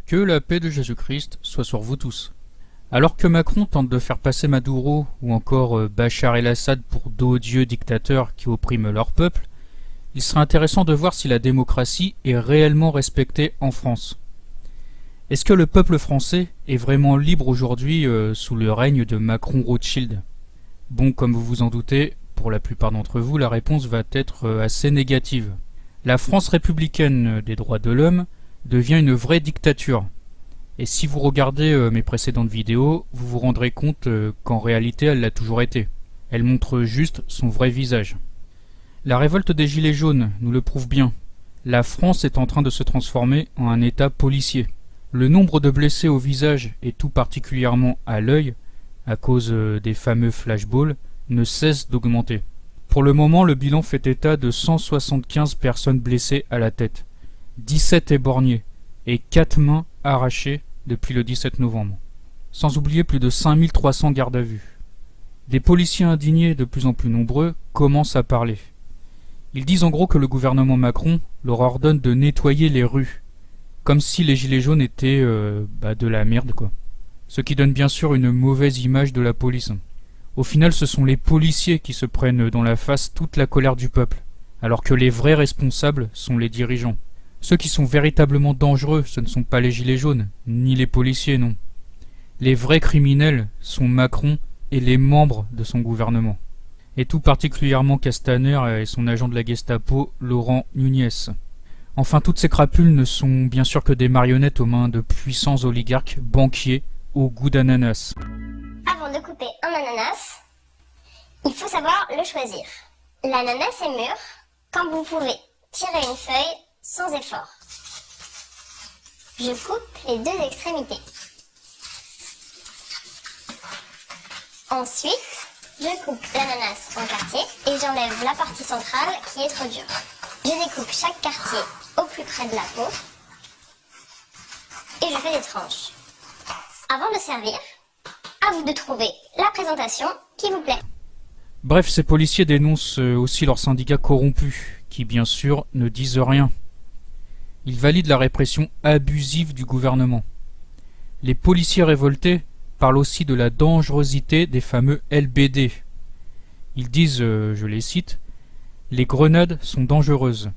Que la paix de Jésus-Christ soit sur vous tous. Alors que Macron tente de faire passer Maduro ou encore Bachar el-Assad pour d'odieux dictateurs qui oppriment leur peuple, il serait intéressant de voir si la démocratie est réellement respectée en France. Est-ce que le peuple français est vraiment libre aujourd'hui sous le règne de Macron Rothschild? Bon, comme vous vous en doutez, pour la plupart d'entre vous, la réponse va être assez négative. La France républicaine des droits de l'homme devient une vraie dictature. Et si vous regardez mes précédentes vidéos, vous vous rendrez compte qu'en réalité elle l'a toujours été. Elle montre juste son vrai visage. La révolte des Gilets jaunes nous le prouve bien. La France est en train de se transformer en un État policier. Le nombre de blessés au visage et tout particulièrement à l'œil, à cause des fameux flashballs, ne cesse d'augmenter. Pour le moment, le bilan fait état de 175 personnes blessées à la tête, 17 éborgnés et 4 mains arrachées depuis le 17 novembre. Sans oublier plus de 5300 gardes à vue. Des policiers indignés de plus en plus nombreux commencent à parler. Ils disent en gros que le gouvernement Macron leur ordonne de nettoyer les rues, comme si les gilets jaunes étaient de la merde quoi. Ce qui donne bien sûr une mauvaise image de la police. Au final, ce sont les policiers qui se prennent dans la face toute la colère du peuple, alors que les vrais responsables sont les dirigeants. Ceux qui sont véritablement dangereux, ce ne sont pas les gilets jaunes, ni les policiers, non. Les vrais criminels sont Macron et les membres de son gouvernement. Et tout particulièrement Castaner et son agent de la Gestapo, Laurent Nunez. Enfin, toutes ces crapules ne sont bien sûr que des marionnettes aux mains de puissants oligarques banquiers au goût d'ananas. Avant de couper un ananas, il faut savoir le choisir. L'ananas est mûr quand vous pouvez tirer une feuille sans effort. Je coupe les deux extrémités. Ensuite, je coupe l'ananas en quartiers et j'enlève la partie centrale qui est trop dure. Je découpe chaque quartier au plus près de la peau et je fais des tranches. Avant de servir, à vous de trouver la présentation qui vous plaît. Bref, ces policiers dénoncent aussi leurs syndicats corrompus, qui bien sûr ne disent rien. Ils valident la répression abusive du gouvernement. Les policiers révoltés parlent aussi de la dangerosité des fameux LBD. Ils disent, je les cite, « Les grenades sont dangereuses.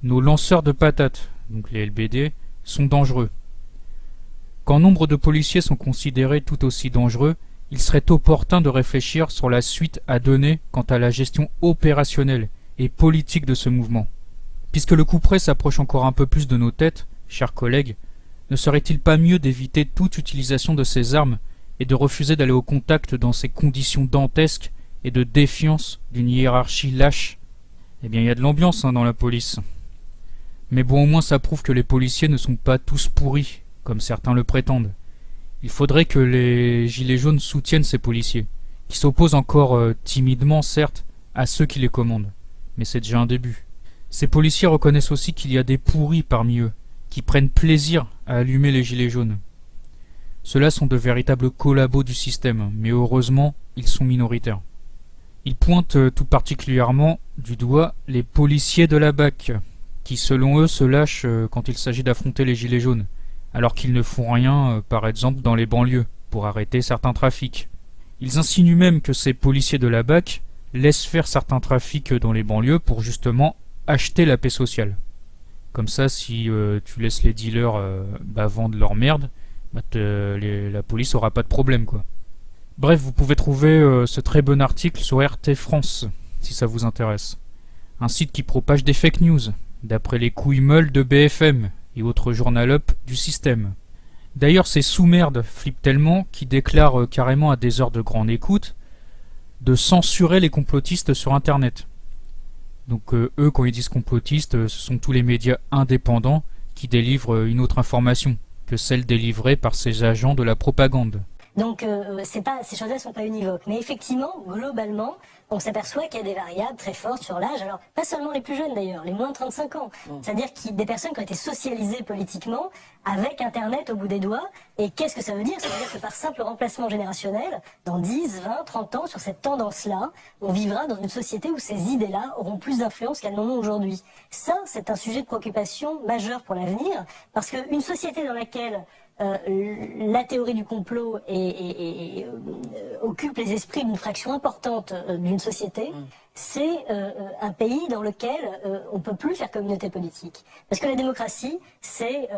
Nos lanceurs de patates, donc les LBD, sont dangereux. Quand nombre de policiers sont considérés tout aussi dangereux, il serait opportun de réfléchir sur la suite à donner quant à la gestion opérationnelle et politique de ce mouvement. Puisque le coup près s'approche encore un peu plus de nos têtes, chers collègues, ne serait-il pas mieux d'éviter toute utilisation de ces armes et de refuser d'aller au contact dans ces conditions dantesques et de défiance d'une hiérarchie lâche? Eh bien, il y a de l'ambiance dans la police. Mais bon, au moins ça prouve que les policiers ne sont pas tous pourris, comme certains le prétendent. Il faudrait que les gilets jaunes soutiennent ces policiers, qui s'opposent encore timidement, certes, à ceux qui les commandent. Mais c'est déjà un début. Ces policiers reconnaissent aussi qu'il y a des pourris parmi eux, qui prennent plaisir à allumer les gilets jaunes. Ceux-là sont de véritables collabos du système, mais heureusement, ils sont minoritaires. Ils pointent tout particulièrement du doigt les policiers de la BAC, qui selon eux se lâchent quand il s'agit d'affronter les gilets jaunes, alors qu'ils ne font rien, par exemple, dans les banlieues, pour arrêter certains trafics. Ils insinuent même que ces policiers de la BAC laissent faire certains trafics dans les banlieues pour justement acheter la paix sociale. Comme ça, si tu laisses les dealers vendre leur merde, la police aura pas de problème, quoi. Bref, vous pouvez trouver ce très bon article sur RT France, si ça vous intéresse. Un site qui propage des fake news, d'après les couilles molles de BFM et autres journal-up du système. D'ailleurs, ces sous-merdes flippent tellement qu'ils déclarent carrément à des heures de grande écoute de censurer les complotistes sur Internet. Donc eux, quand ils disent complotistes, ce sont tous les médias indépendants qui délivrent une autre information que celle délivrée par ces agents de la propagande. Donc ces choses-là sont pas univoques. Mais effectivement, globalement, on s'aperçoit qu'il y a des variables très fortes sur l'âge. Alors, pas seulement les plus jeunes d'ailleurs, les moins de 35 ans. C'est-à-dire des personnes qui ont été socialisées politiquement avec Internet au bout des doigts. Et qu'est-ce que ça veut dire? Ça veut dire que par simple remplacement générationnel, dans 10, 20, 30 ans, sur cette tendance-là, on vivra dans une société où ces idées-là auront plus d'influence qu'elles n'en ont aujourd'hui. Ça, c'est un sujet de préoccupation majeur pour l'avenir, parce qu'une société dans laquelle la théorie du complot occupe les esprits d'une fraction importante d'une société, c'est un pays dans lequel on peut plus faire communauté politique. Parce que la démocratie, c'est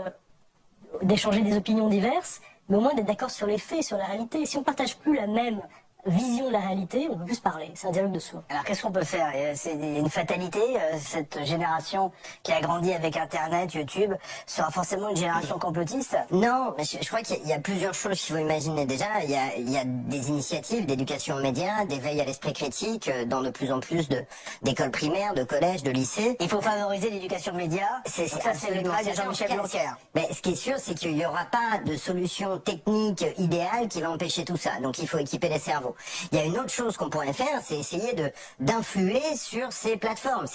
d'échanger des opinions diverses, mais au moins d'être d'accord sur les faits, sur la réalité. Si on partage plus la même vision de la réalité, on peut plus se parler. C'est un dialogue de sourds. Alors qu'est-ce qu'on peut faire? C'est une fatalité. Cette génération qui a grandi avec Internet, YouTube, sera forcément une génération complotiste? Non, mais je crois qu'il y a plusieurs choses qu'il faut imaginer. Déjà, il y a des initiatives d'éducation aux médias, d'éveil à l'esprit critique dans de plus en plus d'écoles primaires, de collèges, de lycées. Il faut favoriser l'éducation aux médias. C'est le travail de Jean-Michel Blanquer. Mais ce qui est sûr, c'est qu'il n'y aura pas de solution technique idéale qui va empêcher tout ça. Donc il faut équiper les cerveaux. Il y a une autre chose qu'on pourrait faire, c'est essayer d'influer sur ces plateformes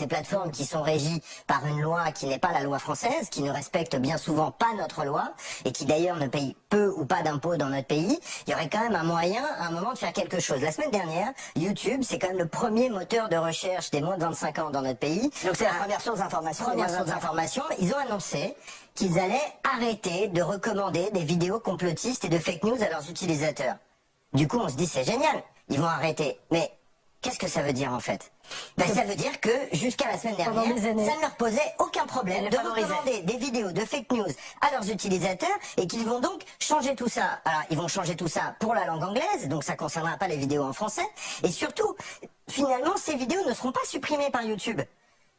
qui sont régies par une loi qui n'est pas la loi française, qui ne respecte bien souvent pas notre loi, et qui d'ailleurs ne paye peu ou pas d'impôts dans notre pays. Il y aurait quand même un moyen, à un moment, de faire quelque chose. La semaine dernière, YouTube, c'est quand même le premier moteur de recherche des moins de 25 ans dans notre pays. Donc c'est la première source d'information. Ils ont annoncé qu'ils allaient arrêter de recommander des vidéos complotistes et de fake news à leurs utilisateurs. Du coup, on se dit, c'est génial, ils vont arrêter. Mais qu'est-ce que ça veut dire en fait? Ça veut dire que jusqu'à la semaine dernière, ça ne leur posait aucun problème de recommander des vidéos de fake news à leurs utilisateurs et qu'ils vont donc changer tout ça. Alors, ils vont changer tout ça pour la langue anglaise, donc ça ne concernera pas les vidéos en français. Et surtout, finalement, ces vidéos ne seront pas supprimées par YouTube.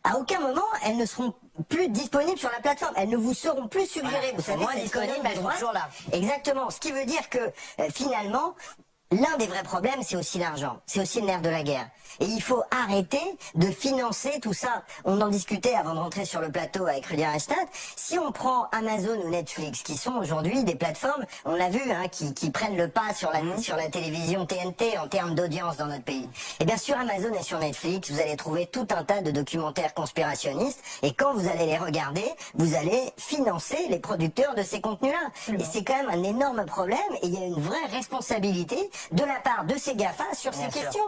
À aucun moment, elles ne seront plus disponibles sur la plateforme. Elles ne vous seront plus suggérées. Vous savez, c'est disponible, elles sont toujours là. Exactement. Ce qui veut dire que, finalement, l'un des vrais problèmes, c'est aussi l'argent. C'est aussi le nerf de la guerre. Et il faut arrêter de financer tout ça. On en discutait avant de rentrer sur le plateau avec Rudi Reichstadt. Si on prend Amazon ou Netflix, qui sont aujourd'hui des plateformes, on l'a vu, hein, qui prennent le pas sur la télévision TNT en termes d'audience dans notre pays. Et bien sur Amazon et sur Netflix, vous allez trouver tout un tas de documentaires conspirationnistes. Et quand vous allez les regarder, vous allez financer les producteurs de ces contenus-là. Et c'est quand même un énorme problème. Et il y a une vraie responsabilité de la part de ces GAFA sur ces questions.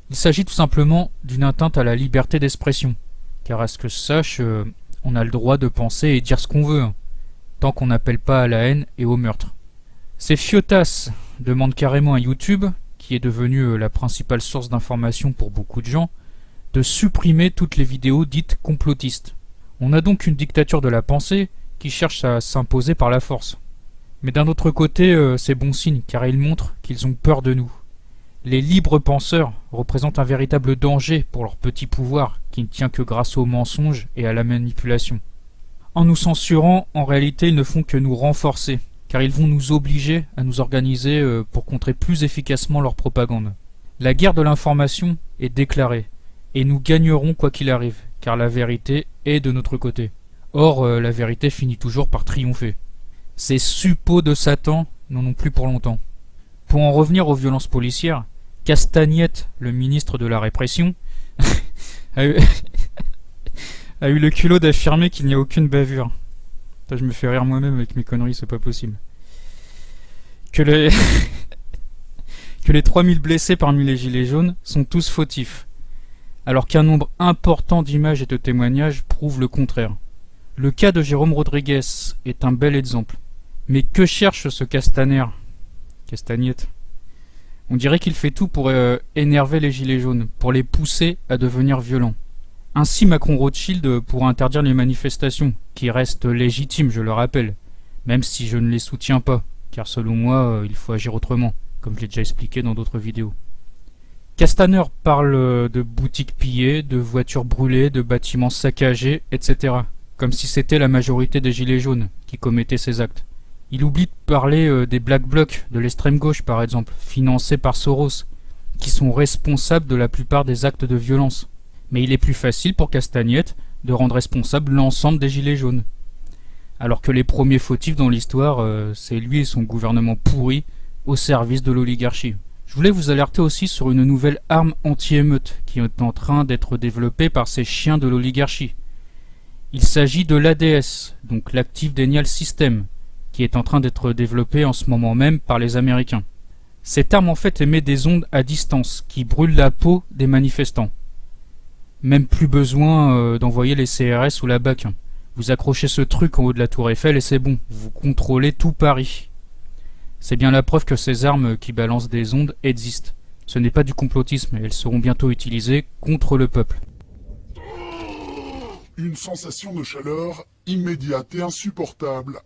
Il s'agit tout simplement d'une atteinte à la liberté d'expression. Car à ce que je sache, on a le droit de penser et dire ce qu'on veut, hein, tant qu'on n'appelle pas à la haine et au meurtre. Ces fiotas demandent carrément à YouTube, qui est devenu la principale source d'information pour beaucoup de gens, de supprimer toutes les vidéos dites complotistes. On a donc une dictature de la pensée qui cherche à s'imposer par la force. Mais d'un autre côté, c'est bon signe, car ils montrent qu'ils ont peur de nous. Les libres penseurs représentent un véritable danger pour leur petit pouvoir, qui ne tient que grâce aux mensonges et à la manipulation. En nous censurant, en réalité, ils ne font que nous renforcer, car ils vont nous obliger à nous organiser pour contrer plus efficacement leur propagande. La guerre de l'information est déclarée, et nous gagnerons quoi qu'il arrive, car la vérité est de notre côté. Or, la vérité finit toujours par triompher. Ces suppôts de Satan n'en ont plus pour longtemps. Pour en revenir aux violences policières, Castagnette, le ministre de la répression, a eu le culot d'affirmer qu'il n'y a aucune bavure. Putain, je me fais rire moi-même avec mes conneries, c'est pas possible. Que les 3000 blessés parmi les gilets jaunes sont tous fautifs, alors qu'un nombre important d'images et de témoignages prouve le contraire. Le cas de Jérôme Rodriguez est un bel exemple. Mais que cherche ce Castagnette? On dirait qu'il fait tout pour énerver les gilets jaunes, pour les pousser à devenir violents. Ainsi Macron-Rothschild pourra interdire les manifestations, qui restent légitimes, je le rappelle, même si je ne les soutiens pas, car selon moi, il faut agir autrement, comme je l'ai déjà expliqué dans d'autres vidéos. Castaner parle de boutiques pillées, de voitures brûlées, de bâtiments saccagés, etc., comme si c'était la majorité des gilets jaunes qui commettaient ces actes. Il oublie de parler des Black Blocs, de l'extrême gauche par exemple, financés par Soros, qui sont responsables de la plupart des actes de violence. Mais il est plus facile pour Castagnette de rendre responsable l'ensemble des gilets jaunes. Alors que les premiers fautifs dans l'histoire, c'est lui et son gouvernement pourri, au service de l'oligarchie. Je voulais vous alerter aussi sur une nouvelle arme anti-émeute qui est en train d'être développée par ces chiens de l'oligarchie. Il s'agit de l'ADS, donc l'Active Denial System, qui est en train d'être développée en ce moment même par les Américains. Cette arme en fait émet des ondes à distance qui brûlent la peau des manifestants. Même plus besoin d'envoyer les CRS ou la BAC. Vous accrochez ce truc en haut de la tour Eiffel et c'est bon, vous contrôlez tout Paris. C'est bien la preuve que ces armes qui balancent des ondes existent. Ce n'est pas du complotisme et elles seront bientôt utilisées contre le peuple. Une sensation de chaleur immédiate et insupportable.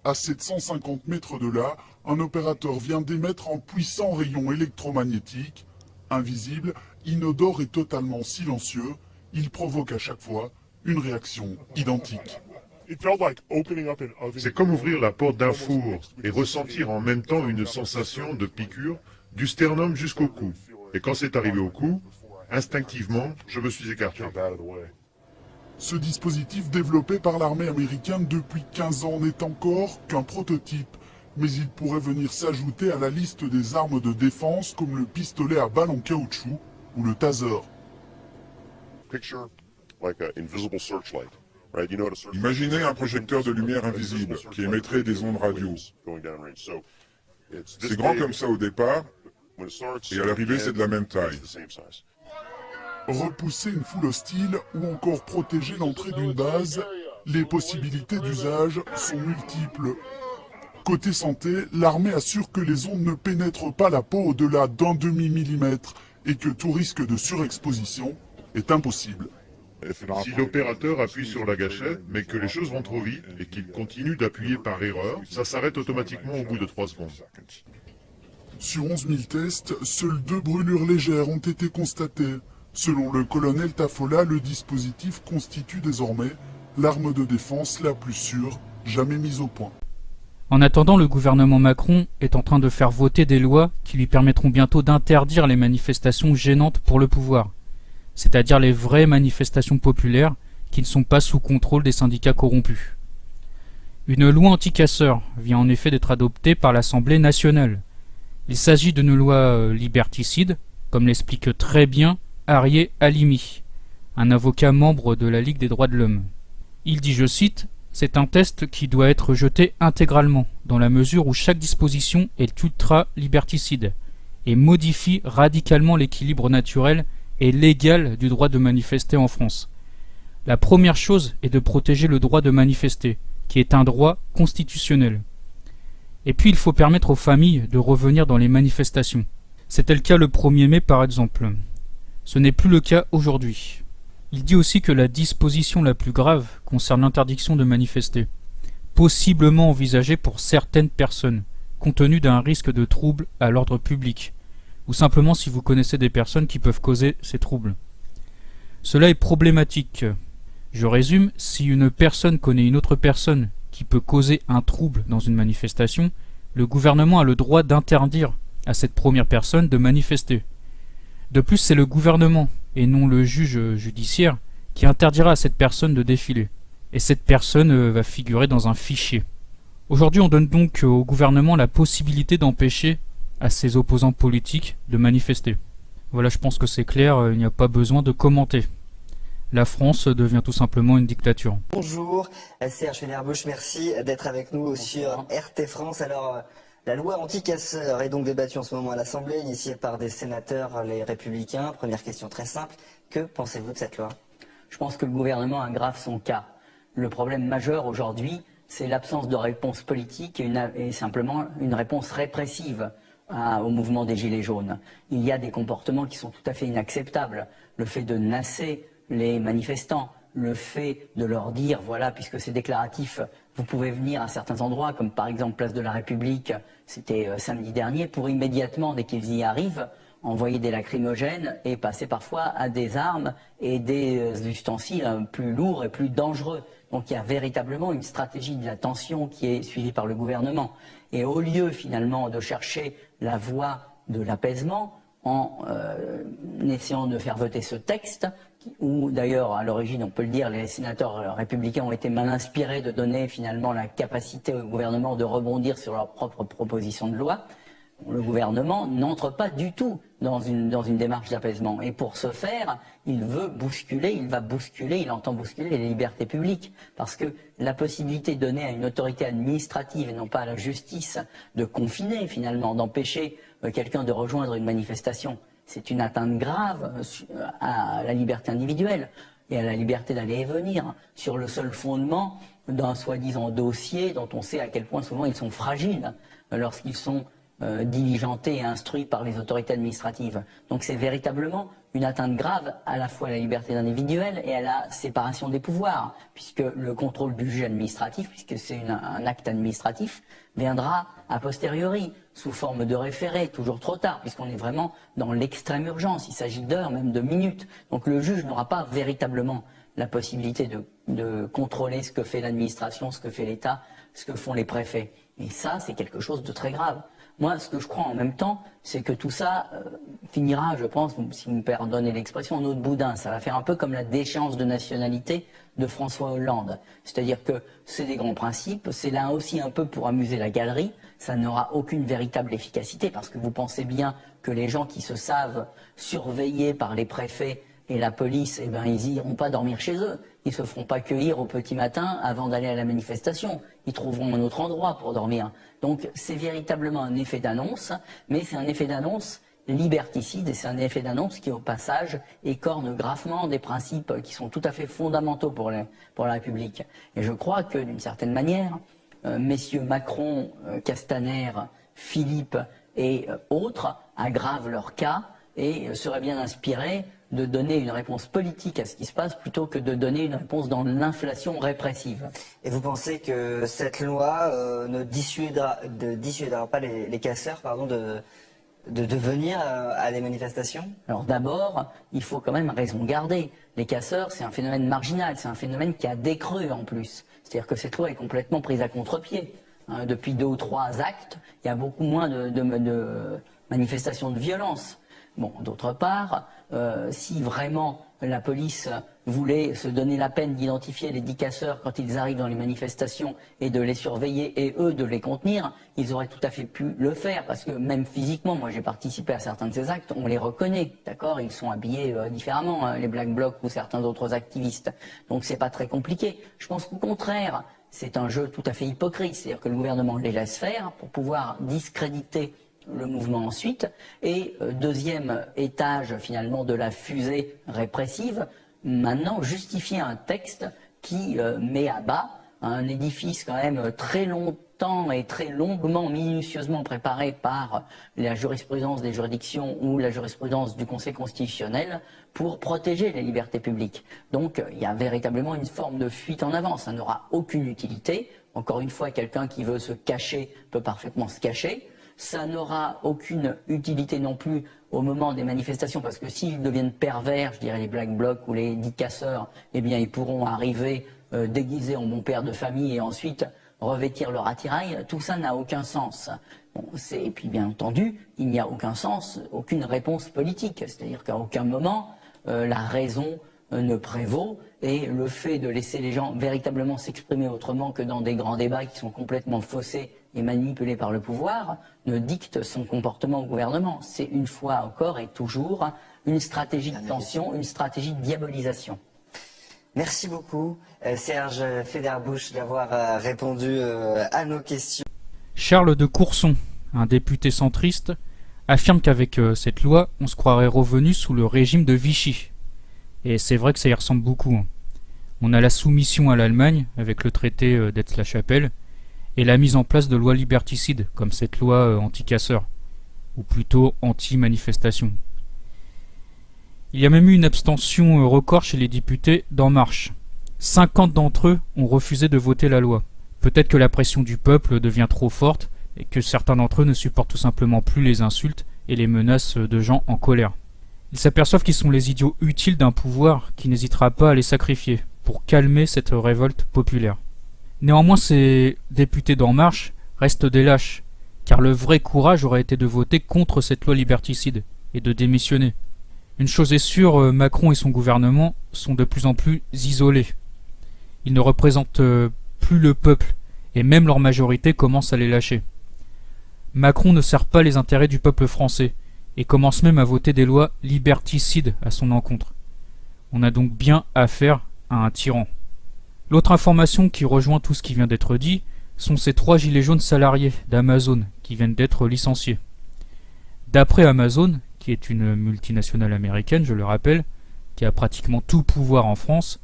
À 750 mètres de là, un opérateur vient d'émettre un puissant rayon électromagnétique. Invisible, inodore et totalement silencieux, il provoque à chaque fois une réaction identique. C'est comme ouvrir la porte d'un four et ressentir en même temps une sensation de piqûre du sternum jusqu'au cou. Et quand c'est arrivé au cou, instinctivement, je me suis écarté. Ce dispositif développé par l'armée américaine depuis 15 ans n'est encore qu'un prototype, mais il pourrait venir s'ajouter à la liste des armes de défense comme le pistolet à balles en caoutchouc ou le taser. Imaginez un projecteur de lumière invisible qui émettrait des ondes radio. C'est grand comme ça au départ, et à l'arrivée c'est de la même taille. Repousser une foule hostile ou encore protéger l'entrée d'une base, les possibilités d'usage sont multiples. Côté santé, l'armée assure que les ondes ne pénètrent pas la peau au-delà d'un demi-millimètre et que tout risque de surexposition est impossible. Si l'opérateur appuie sur la gâchette, mais que les choses vont trop vite et qu'il continue d'appuyer par erreur, ça s'arrête automatiquement au bout de 3 secondes. Sur 11 000 tests, seules 2 brûlures légères ont été constatées. Selon le colonel Tafola, le dispositif constitue désormais l'arme de défense la plus sûre jamais mise au point. En attendant, le gouvernement Macron est en train de faire voter des lois qui lui permettront bientôt d'interdire les manifestations gênantes pour le pouvoir, c'est-à-dire les vraies manifestations populaires qui ne sont pas sous contrôle des syndicats corrompus. Une loi anti-casseurs vient en effet d'être adoptée par l'Assemblée nationale. Il s'agit d'une loi liberticide, comme l'explique très bien Arié Halimi, un avocat membre de la Ligue des droits de l'homme. Il dit, je cite, « C'est un test qui doit être jeté intégralement, dans la mesure où chaque disposition est ultra-liberticide et modifie radicalement l'équilibre naturel et légal du droit de manifester en France. La première chose est de protéger le droit de manifester, qui est un droit constitutionnel. Et puis il faut permettre aux familles de revenir dans les manifestations. C'était le cas le 1er mai par exemple. Ce n'est plus le cas aujourd'hui. Il dit aussi que la disposition la plus grave concerne l'interdiction de manifester, possiblement envisagée pour certaines personnes, compte tenu d'un risque de trouble à l'ordre public, ou simplement si vous connaissez des personnes qui peuvent causer ces troubles. Cela est problématique. Je résume, si une personne connaît une autre personne qui peut causer un trouble dans une manifestation, le gouvernement a le droit d'interdire à cette première personne de manifester. De plus, c'est le gouvernement, et non le juge judiciaire, qui interdira à cette personne de défiler. Et cette personne va figurer dans un fichier. Aujourd'hui, on donne donc au gouvernement la possibilité d'empêcher à ses opposants politiques de manifester. Voilà, je pense que c'est clair, il n'y a pas besoin de commenter. La France devient tout simplement une dictature. Bonjour, Serge Vénère-Bush, merci d'être avec nous sur RT France. Alors, la loi anti-casseurs est donc débattue en ce moment à l'Assemblée, initiée par des sénateurs, les Républicains. Première question très simple, que pensez-vous de cette loi? Je pense que le gouvernement aggrave son cas. Le problème majeur aujourd'hui, c'est l'absence de réponse politique et simplement une réponse répressive au mouvement des Gilets jaunes. Il y a des comportements qui sont tout à fait inacceptables. Le fait de nasser les manifestants, le fait de leur dire, voilà, puisque c'est déclaratif, vous pouvez venir à certains endroits, comme par exemple Place de la République, c'était samedi dernier, pour immédiatement, dès qu'ils y arrivent, envoyer des lacrymogènes et passer parfois à des armes et des ustensiles plus lourds et plus dangereux. Donc il y a véritablement une stratégie de la tension qui est suivie par le gouvernement. Et au lieu finalement de chercher la voie de l'apaisement, en essayant de faire voter ce texte, où d'ailleurs à l'origine, on peut le dire, les sénateurs républicains ont été mal inspirés de donner finalement la capacité au gouvernement de rebondir sur leurs propres propositions de loi, Le gouvernement n'entre pas du tout dans une démarche d'apaisement. Et pour ce faire, il va bousculer, il entend bousculer les libertés publiques. Parce que la possibilité donnée à une autorité administrative et non pas à la justice de confiner finalement, d'empêcher quelqu'un de rejoindre une manifestation, c'est une atteinte grave à la liberté individuelle et à la liberté d'aller et venir sur le seul fondement d'un soi-disant dossier dont on sait à quel point souvent ils sont fragiles lorsqu'ils sont diligentés et instruits par les autorités administratives. Donc c'est véritablement une atteinte grave à la fois à la liberté individuelle et à la séparation des pouvoirs, puisque le contrôle du juge administratif, puisque c'est un acte administratif, viendra a posteriori, sous forme de référé, toujours trop tard, puisqu'on est vraiment dans l'extrême urgence, il s'agit d'heures, même de minutes. Donc le juge n'aura pas véritablement la possibilité de contrôler ce que fait l'administration, ce que fait l'État, ce que font les préfets. Et ça, c'est quelque chose de très grave. Moi, ce que je crois en même temps, c'est que tout ça finira, je pense, si vous me pardonnez l'expression, en eau de boudin. Ça va faire un peu comme la déchéance de nationalité de François Hollande. C'est-à-dire que c'est des grands principes, c'est là aussi un peu pour amuser la galerie, ça n'aura aucune véritable efficacité, parce que vous pensez bien que les gens qui se savent surveillés par les préfets et la police, eh ben, ils n'iront pas dormir chez eux. Ils se feront pas cueillir au petit matin avant d'aller à la manifestation. Ils trouveront un autre endroit pour dormir. Donc c'est véritablement un effet d'annonce, mais c'est un effet d'annonce liberticide et c'est un effet d'annonce qui, au passage, écorne gravement des principes qui sont tout à fait fondamentaux pour la République. Et je crois que, d'une certaine manière, messieurs Macron, Castaner, Philippe et autres aggravent leur cas et seraient bien inspirés de donner une réponse politique à ce qui se passe plutôt que de donner une réponse dans l'inflation répressive. Et vous pensez que cette loi ne dissuadera pas les casseurs de venir à des manifestations? Alors d'abord, il faut quand même raison garder. Les casseurs, c'est un phénomène marginal, c'est un phénomène qui a décru en plus. C'est-à-dire que cette loi est complètement prise à contre-pied. Depuis 2 ou 3 actes, il y a beaucoup moins de manifestations de violence. Bon, d'autre part, si vraiment la police voulait se donner la peine d'identifier les 10 casseurs quand ils arrivent dans les manifestations et de les surveiller et eux de les contenir, ils auraient tout à fait pu le faire parce que même physiquement, moi j'ai participé à certains de ces actes, on les reconnaît, d'accord? Ils sont habillés différemment, hein, les Black Blocs ou certains autres activistes. Donc c'est pas très compliqué. Je pense qu'au contraire, c'est un jeu tout à fait hypocrite, c'est-à-dire que le gouvernement les laisse faire pour pouvoir discréditer le mouvement ensuite, et deuxième étage finalement de la fusée répressive, maintenant justifier un texte qui met à bas un édifice quand même très longtemps et très longuement, minutieusement préparé par la jurisprudence des juridictions ou la jurisprudence du Conseil constitutionnel pour protéger les libertés publiques. Donc il y a véritablement une forme de fuite en avant, ça n'aura aucune utilité. Encore une fois, quelqu'un qui veut se cacher peut parfaitement se cacher. Ça n'aura aucune utilité non plus au moment des manifestations, parce que s'ils deviennent pervers, je dirais les Black Blocs ou les 10 casseurs, eh bien ils pourront arriver déguisés en bon père de famille et ensuite revêtir leur attirail. Tout ça n'a aucun sens. Bon, et puis bien entendu, il n'y a aucun sens, aucune réponse politique. C'est-à-dire qu'à aucun moment, la raison ne prévaut et le fait de laisser les gens véritablement s'exprimer autrement que dans des grands débats qui sont complètement faussés et manipulé par le pouvoir, ne dicte son comportement au gouvernement. C'est une fois encore et toujours une stratégie de tension, une stratégie de diabolisation. Merci beaucoup, Serge Federbusch, d'avoir répondu à nos questions. Charles de Courson, un député centriste, affirme qu'avec cette loi, on se croirait revenu sous le régime de Vichy. Et c'est vrai que ça y ressemble beaucoup. On a la soumission à l'Allemagne, avec le traité d'Aix-la-Chapelle, et la mise en place de lois liberticides, comme cette loi anti-casseurs, ou plutôt anti-manifestation. Il y a même eu une abstention record chez les députés d'En Marche. 50 d'entre eux ont refusé de voter la loi. Peut-être que la pression du peuple devient trop forte, et que certains d'entre eux ne supportent tout simplement plus les insultes et les menaces de gens en colère. Ils s'aperçoivent qu'ils sont les idiots utiles d'un pouvoir qui n'hésitera pas à les sacrifier, pour calmer cette révolte populaire. Néanmoins, ces députés d'En Marche restent des lâches, car le vrai courage aurait été de voter contre cette loi liberticide et de démissionner. Une chose est sûre, Macron et son gouvernement sont de plus en plus isolés. Ils ne représentent plus le peuple, et même leur majorité commence à les lâcher. Macron ne sert pas les intérêts du peuple français, et commence même à voter des lois liberticides à son encontre. On a donc bien affaire à un tyran. L'autre information qui rejoint tout ce qui vient d'être dit sont ces 3 gilets jaunes salariés d'Amazon qui viennent d'être licenciés. D'après Amazon, qui est une multinationale américaine, je le rappelle, qui a pratiquement tout pouvoir en France,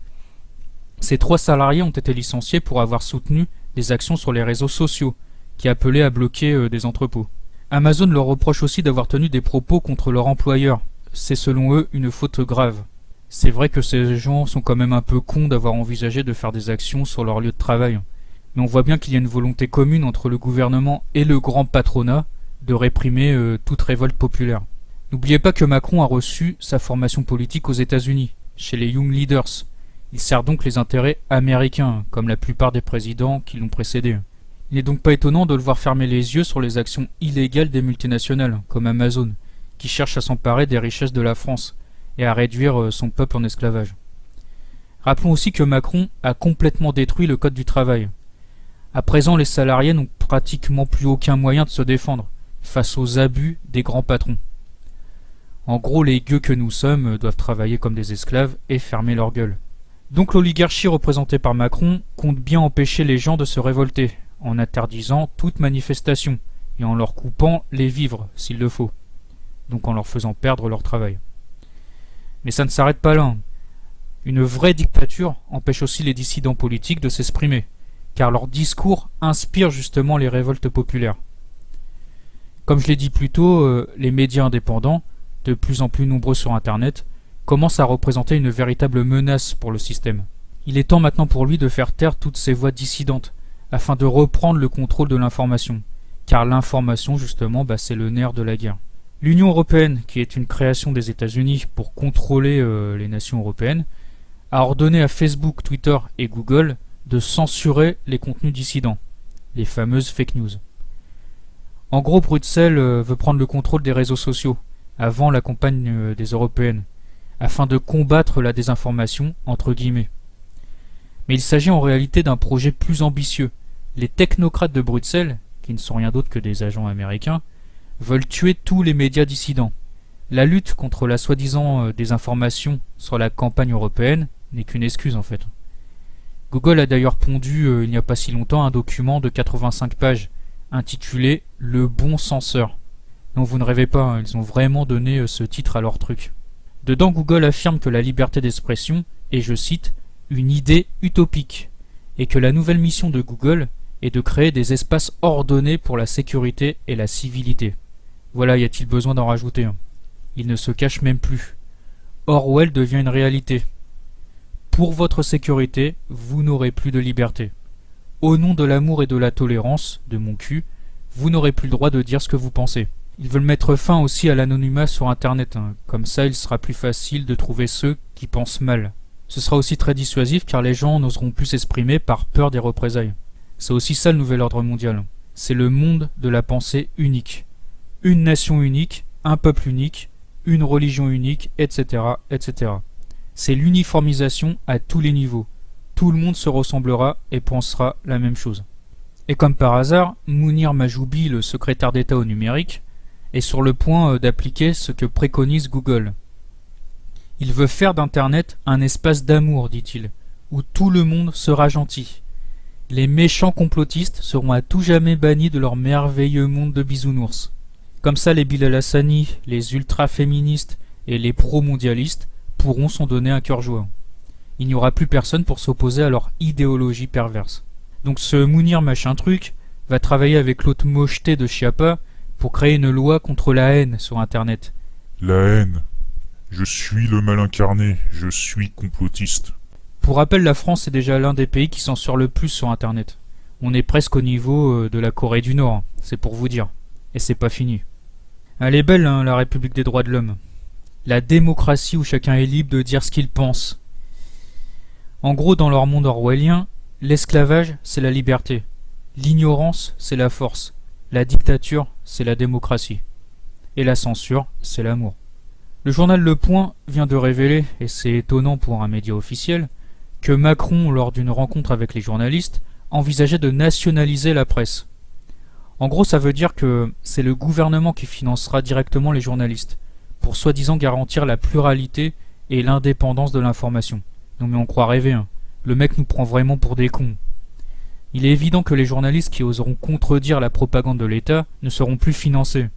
ces 3 salariés ont été licenciés pour avoir soutenu des actions sur les réseaux sociaux qui appelaient à bloquer des entrepôts. Amazon leur reproche aussi d'avoir tenu des propos contre leur employeur. C'est selon eux une faute grave. C'est vrai que ces gens sont quand même un peu cons d'avoir envisagé de faire des actions sur leur lieu de travail. Mais on voit bien qu'il y a une volonté commune entre le gouvernement et le grand patronat de réprimer toute révolte populaire. N'oubliez pas que Macron a reçu sa formation politique aux États-Unis, chez les Young Leaders. Il sert donc les intérêts américains, comme la plupart des présidents qui l'ont précédé. Il n'est donc pas étonnant de le voir fermer les yeux sur les actions illégales des multinationales, comme Amazon, qui cherchent à s'emparer des richesses de la France et à réduire son peuple en esclavage. Rappelons aussi que Macron a complètement détruit le code du travail. À présent, les salariés n'ont pratiquement plus aucun moyen de se défendre face aux abus des grands patrons. En gros, les gueux que nous sommes doivent travailler comme des esclaves et fermer leur gueule. Donc l'oligarchie représentée par Macron compte bien empêcher les gens de se révolter, en interdisant toute manifestation et en leur coupant les vivres s'il le faut, donc en leur faisant perdre leur travail. Mais ça ne s'arrête pas là. Une vraie dictature empêche aussi les dissidents politiques de s'exprimer, car leur discours inspire justement les révoltes populaires. Comme je l'ai dit plus tôt, les médias indépendants, de plus en plus nombreux sur Internet, commencent à représenter une véritable menace pour le système. Il est temps maintenant pour lui de faire taire toutes ces voix dissidentes, afin de reprendre le contrôle de l'information, car l'information justement c'est le nerf de la guerre. L'Union européenne, qui est une création des États-Unis pour contrôler les nations européennes, a ordonné à Facebook, Twitter et Google de censurer les contenus dissidents, les fameuses fake news. En gros, Bruxelles veut prendre le contrôle des réseaux sociaux, avant la campagne des européennes, afin de combattre la désinformation, entre guillemets. Mais il s'agit en réalité d'un projet plus ambitieux. Les technocrates de Bruxelles, qui ne sont rien d'autre que des agents américains, veulent tuer tous les médias dissidents. La lutte contre la soi-disant désinformation sur la campagne européenne n'est qu'une excuse en fait. Google a d'ailleurs pondu il n'y a pas si longtemps un document de 85 pages intitulé « Le bon censeur ». Non, vous ne rêvez pas, hein, ils ont vraiment donné ce titre à leur truc. Dedans, Google affirme que la liberté d'expression est, je cite, une idée utopique, et que la nouvelle mission de Google est de créer des espaces ordonnés pour la sécurité et la civilité. Voilà, y a-t-il besoin d'en rajouter un? Il ne se cache même plus. Orwell devient une réalité. Pour votre sécurité, vous n'aurez plus de liberté. Au nom de l'amour et de la tolérance, de mon cul, vous n'aurez plus le droit de dire ce que vous pensez. Ils veulent mettre fin aussi à l'anonymat sur Internet, hein. Comme ça il sera plus facile de trouver ceux qui pensent mal. Ce sera aussi très dissuasif car les gens n'oseront plus s'exprimer par peur des représailles. C'est aussi ça le nouvel ordre mondial. C'est le monde de la pensée unique. Une nation unique, un peuple unique, une religion unique, etc., etc. C'est l'uniformisation à tous les niveaux. Tout le monde se ressemblera et pensera la même chose. Et comme par hasard, Mounir Majoubi, le secrétaire d'État au numérique, est sur le point d'appliquer ce que préconise Google. Il veut faire d'Internet un espace d'amour, dit-il, où tout le monde sera gentil. Les méchants complotistes seront à tout jamais bannis de leur merveilleux monde de bisounours. Comme ça, les Bilal Hassani, les ultra-féministes et les pro-mondialistes pourront s'en donner un cœur joie. Il n'y aura plus personne pour s'opposer à leur idéologie perverse. Donc ce Mounir machin truc va travailler avec l'autre mocheté de Chiappa pour créer une loi contre la haine sur Internet. La haine. Je suis le mal incarné, je suis complotiste. Pour rappel, la France est déjà l'un des pays qui censure le plus sur Internet. On est presque au niveau de la Corée du Nord, c'est pour vous dire. Et c'est pas fini. Elle est belle, hein, la République des droits de l'homme. La démocratie où chacun est libre de dire ce qu'il pense. En gros, dans leur monde orwellien, l'esclavage, c'est la liberté. L'ignorance, c'est la force. La dictature, c'est la démocratie. Et la censure, c'est l'amour. Le journal Le Point vient de révéler, et c'est étonnant pour un média officiel, que Macron, lors d'une rencontre avec les journalistes, envisageait de nationaliser la presse. En gros, ça veut dire que c'est le gouvernement qui financera directement les journalistes, pour soi-disant garantir la pluralité et l'indépendance de l'information. Non mais on croit rêver, hein. Le mec nous prend vraiment pour des cons. Il est évident que les journalistes qui oseront contredire la propagande de l'État ne seront plus financés.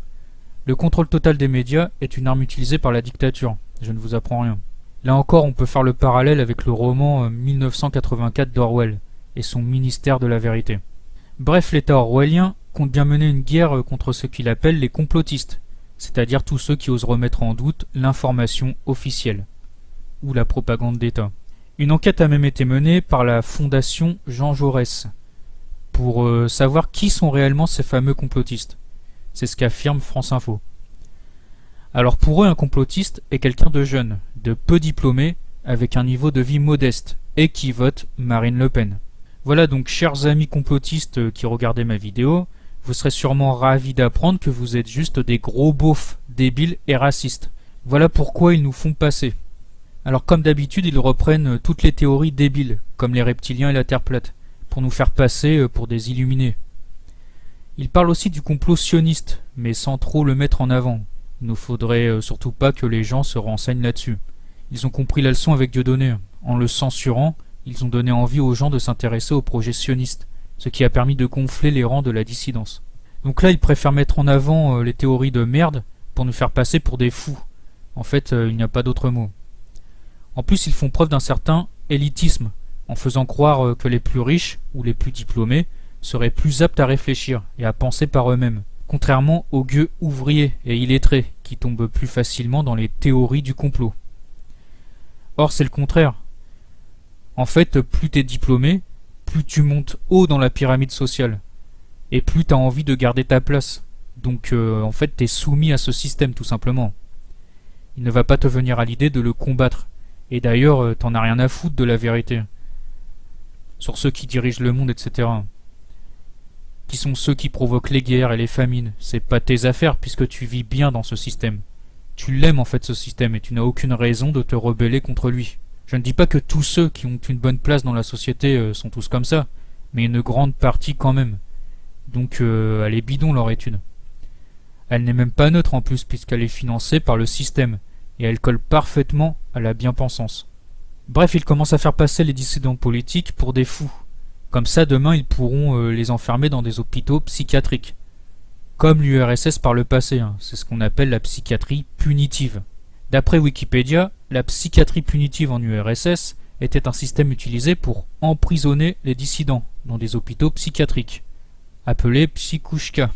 Le contrôle total des médias est une arme utilisée par la dictature. Je ne vous apprends rien. Là encore, on peut faire le parallèle avec le roman 1984 d'Orwell et son ministère de la vérité. Bref, l'État orwellien compte bien mener une guerre contre ce qu'il appelle les complotistes, c'est-à-dire tous ceux qui osent remettre en doute l'information officielle, ou la propagande d'État. Une enquête a même été menée par la fondation Jean Jaurès, pour savoir qui sont réellement ces fameux complotistes. C'est ce qu'affirme France Info. Alors pour eux, un complotiste est quelqu'un de jeune, de peu diplômé, avec un niveau de vie modeste, et qui vote Marine Le Pen. Voilà donc, chers amis complotistes qui regardez ma vidéo, vous serez sûrement ravis d'apprendre que vous êtes juste des gros beaufs, débiles et racistes. Voilà pourquoi ils nous font passer. Alors comme d'habitude, ils reprennent toutes les théories débiles, comme les reptiliens et la Terre plate, pour nous faire passer pour des illuminés. Ils parlent aussi du complot sioniste, mais sans trop le mettre en avant. Il ne faudrait surtout pas que les gens se renseignent là-dessus. Ils ont compris la leçon avec Dieudonné. En le censurant, ils ont donné envie aux gens de s'intéresser au projet sioniste, ce qui a permis de gonfler les rangs de la dissidence. Donc là, ils préfèrent mettre en avant les théories de merde pour nous faire passer pour des fous. En fait, il n'y a pas d'autre mot. En plus, ils font preuve d'un certain élitisme, en faisant croire que les plus riches ou les plus diplômés seraient plus aptes à réfléchir et à penser par eux-mêmes, contrairement aux gueux ouvriers et illettrés qui tombent plus facilement dans les théories du complot. Or, c'est le contraire. En fait, plus t'es diplômé, plus tu montes haut dans la pyramide sociale, et plus t'as envie de garder ta place. Donc, en fait, t'es soumis à ce système, tout simplement. Il ne va pas te venir à l'idée de le combattre. Et d'ailleurs, t'en as rien à foutre de la vérité. Sur ceux qui dirigent le monde, etc. Qui sont ceux qui provoquent les guerres et les famines. C'est pas tes affaires puisque tu vis bien dans ce système. Tu l'aimes en fait ce système et tu n'as aucune raison de te rebeller contre lui. Je ne dis pas que tous ceux qui ont une bonne place dans la société sont tous comme ça, mais une grande partie quand même. Donc elle est bidon leur étude. Elle n'est même pas neutre en plus puisqu'elle est financée par le système et elle colle parfaitement à la bien-pensance. Bref, ils commencent à faire passer les dissidents politiques pour des fous. Comme ça, demain, ils pourront les enfermer dans des hôpitaux psychiatriques. Comme l'URSS par le passé, hein. C'est ce qu'on appelle la psychiatrie punitive. D'après Wikipédia, la psychiatrie punitive en URSS était un système utilisé pour emprisonner les dissidents dans des hôpitaux psychiatriques, appelés psychouchka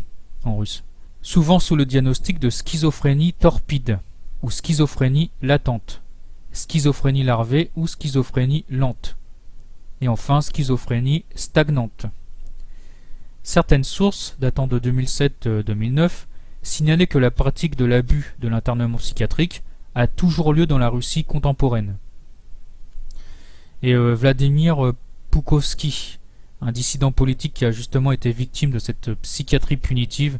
en russe. Souvent sous le diagnostic de schizophrénie torpide, ou schizophrénie latente, schizophrénie larvée ou schizophrénie lente, et enfin schizophrénie stagnante. Certaines sources, datant de 2007-2009, signalaient que la pratique de l'abus de l'internement psychiatrique a toujours lieu dans la Russie contemporaine. Et Vladimir Poukovski, un dissident politique qui a justement été victime de cette psychiatrie punitive,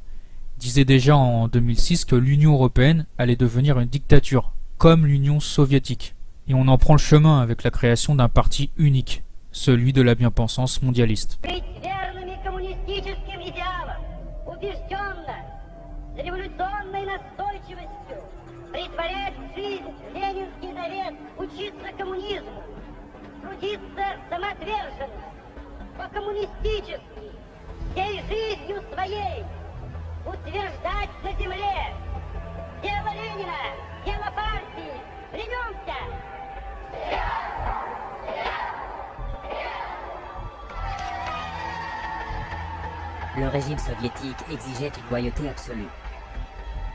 disait déjà en 2006 que l'Union européenne allait devenir une dictature, comme l'Union soviétique. Et on en prend le chemin avec la création d'un parti unique, celui de la bien-pensance mondialiste. Утверждать на земле дело Ленина, дело партии. Рвемся! Le régime soviétique exigeait une loyauté absolue.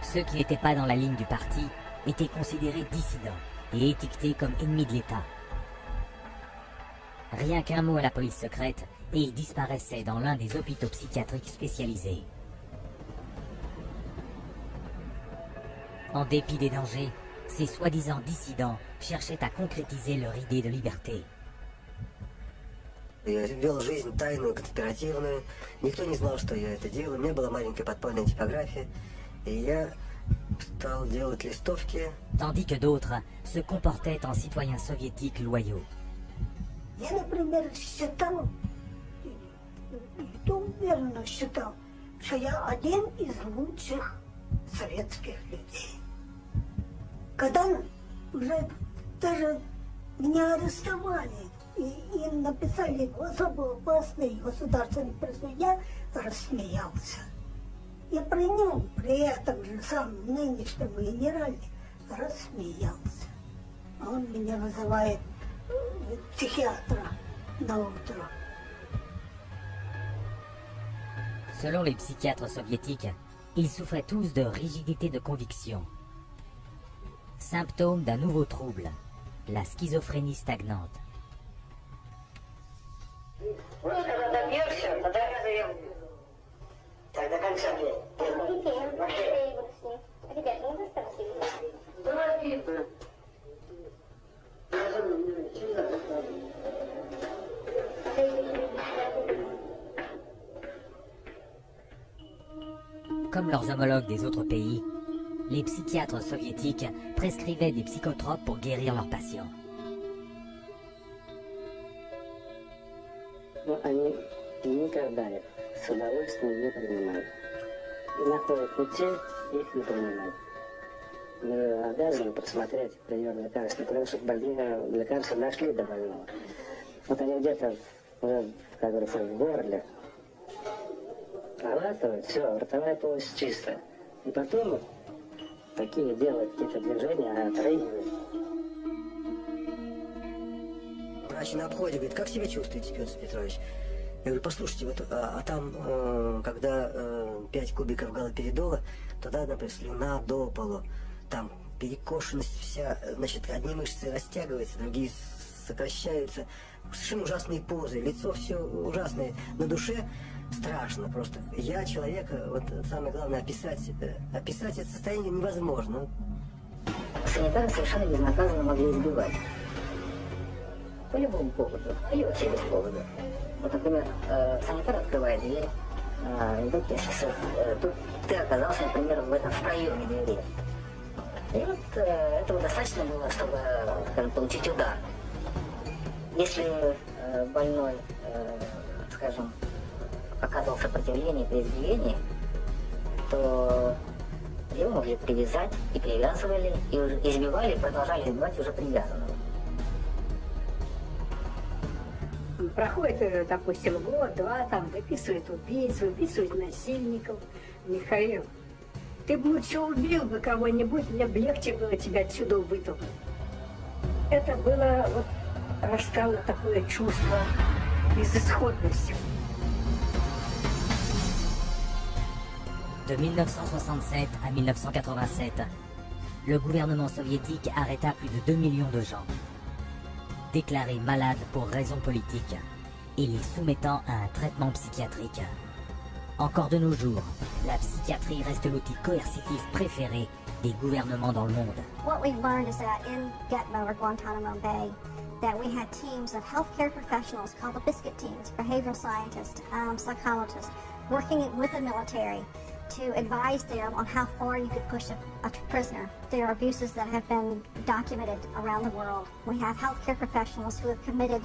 Ceux qui n'étaient pas dans la ligne du parti étaient considérés dissidents et étiquetés comme ennemis de l'État. Rien qu'un mot à la police secrète et ils disparaissaient dans l'un des hôpitaux psychiatriques spécialisés. En dépit des dangers, ces soi-disant dissidents cherchaient à concrétiser leur idée de liberté. Я вел жизнь тайную, конспиративную. Никто не знал, что я это делаю. У меня была маленькая подпольная типография. И я стал делать листовки. Tandis que d'autres se comportaient en citoyens soviétiques loyaux. Я, например, считал, и то верно считал, что я один из лучших советских людей. Когда уже даже меня арестовали и написали особо опасный государственный преступление, я рассмеялся. И при нем, при этом же самом нынешнем генерале, рассмеялся. Он меня вызывает психиатра на утро. Selon les psychiatres soviétiques, ils souffraient tous de rigidité de conviction. Symptôme d'un nouveau trouble, la schizophrénie stagnante. Comme leurs homologues des autres pays, les psychiatres soviétiques prescrivaient des psychotropes pour guérir leurs patients. Они никогда их с удовольствием не принимают. И находят пути их не принимать. Мы обязаны просмотреть прием лекарств, потому что лекарства дошли до больного. Вот они где-то уже, как говорится, в горле. Проглатывают, все, ротовая полость чистая. И потом такие делают какие-то движения, отрыгивают. Врач на обходе говорит, как себя чувствуете, Петр Петрович? Я говорю, послушайте, вот, там, когда 5 кубиков галоперидола, туда, например, слюна до полу, там перекошенность вся, значит, одни мышцы растягиваются, другие сокращаются, совершенно ужасные позы, лицо все ужасное, на душе страшно просто. Я человек, вот самое главное, описать это состояние невозможно. Санитары совершенно безнаказанно могли избивать. По любому поводу, и вообще без повода. Вот, например, санитар открывает дверь, и тут, тут ты оказался, например, в проеме двери. И вот этого достаточно было, чтобы, скажем, получить удар. Если больной, скажем, оказывал сопротивление при избиении, то его могли привязать, и привязывали, и уже избивали, и продолжали избивать уже привязанного. Проходит, допустим, год-два, там выписывают убийц, выписывают насильников. Михаил, ты бы лучше убил бы кого-нибудь, мне бы легче было тебя отсюда вытолкнуть. Это было, вот, рождало такое чувство безысходности. De 1967 à 1987, le gouvernement soviétique arrêta plus de 2 millions de gens, déclarés malades pour raisons politiques et les soumettant à un traitement psychiatrique. Encore de nos jours, la psychiatrie reste l'outil coercitif préféré des gouvernements dans le monde. What we've learned is that in Gitmo or Guantanamo Bay, that we had teams of healthcare professionals called the biscuit teams, behavioral scientists, psychologists, working with the military to advise them on how far you could push a prisoner. There are abuses that have been documented around the world. We have healthcare professionals who have committed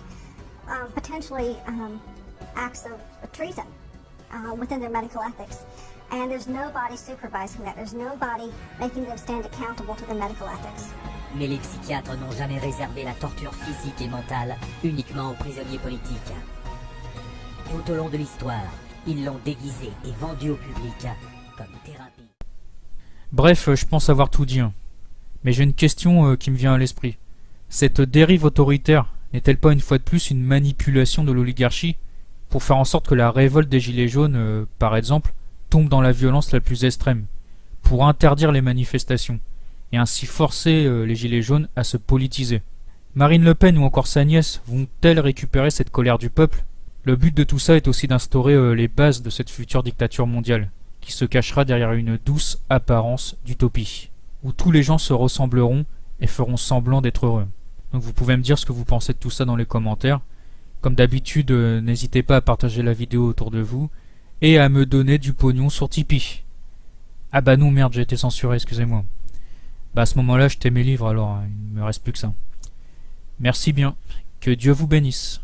potentially acts of treason within their medical ethics. And there's nobody supervising that. There's nobody making them stand accountable to the medical ethics. Mais les psychiatres n'ont jamais réservé la torture physique et mentale uniquement aux prisonniers politiques. Tout au long de l'histoire, ils l'ont déguisée et vendue au public comme thérapie. Bref, je pense avoir tout dit. Mais j'ai une question qui me vient à l'esprit. Cette dérive autoritaire n'est-elle pas une fois de plus une manipulation de l'oligarchie pour faire en sorte que la révolte des Gilets jaunes, par exemple, tombe dans la violence la plus extrême, pour interdire les manifestations, et ainsi forcer les Gilets jaunes à se politiser? Marine Le Pen ou encore sa nièce vont-elles récupérer cette colère du peuple? Le but de tout ça est aussi d'instaurer les bases de cette future dictature mondiale, qui se cachera derrière une douce apparence d'utopie, où tous les gens se ressembleront et feront semblant d'être heureux. Donc vous pouvez me dire ce que vous pensez de tout ça dans les commentaires. Comme d'habitude, n'hésitez pas à partager la vidéo autour de vous, et à me donner du pognon sur Tipeee. Ah bah non, merde, j'ai été censuré, excusez-moi. Bah à ce moment-là, je t'ai mes livres, alors il me reste plus que ça. Merci bien, que Dieu vous bénisse.